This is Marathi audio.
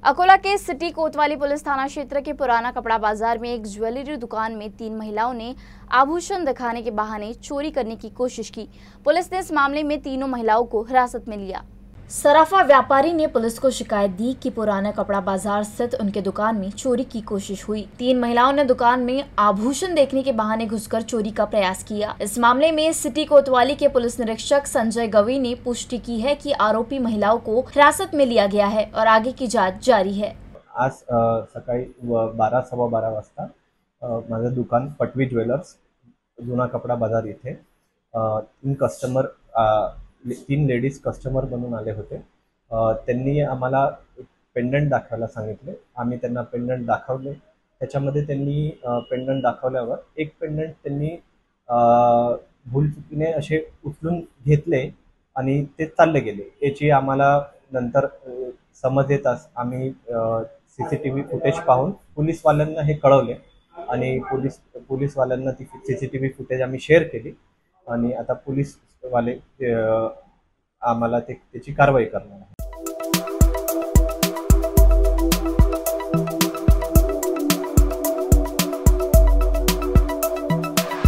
अकोला के सिटी कोतवाली पुलिस थाना क्षेत्र के पुराना कपड़ा बाजार में एक ज्वेलरी दुकान में 3 महिलाओं ने आभूषण दिखाने के बहाने चोरी करने की कोशिश की। पुलिस ने इस मामले में तीनों महिलाओं को हिरासत में लिया। सराफा व्यापारी ने पुलिस को शिकायत दी कि पुराना कपड़ा बाजार स्थित उनके दुकान में चोरी की कोशिश हुई। 3 महिलाओं ने दुकान में आभूषण देखने के बहाने घुसकर चोरी का प्रयास किया। इस मामले में सिटी कोतवाली के पुलिस निरीक्षक संजय गवी ने पुष्टि की है कि आरोपी महिलाओं को हिरासत में लिया गया है और आगे की जांच जारी है। आज सकाळी 12-12:15 वाजता माझं दुकान पटवी ज्वेलर्स जुना कपडा बाजार इथे 3 लेडीज कस्टमर बनून आले होते। त्यांनी आम्हाला पेंडंट दाखवायला सांगितले। आम्ही त्यांना पेंडंट दाखवले। त्याच्यामध्ये त्यांनी पेंडंट दाखवल्यावर एक पेंडंट त्यांनी भूलचुकीने असे उचलून घेतले आणि ते चालले गेले। याची आम्हाला नंतर समज येताच आम्ही सीसीटीव्ही फुटेज पाहून पोलीसवाल्यांना हे कळवले आणि पोलीसवाल्यांना ती सीसीटीव्ही फुटेज आम्ही शेअर केली आणि आता पोलीसवाले आम्हाला त्याची कारवाई करणार आहेत।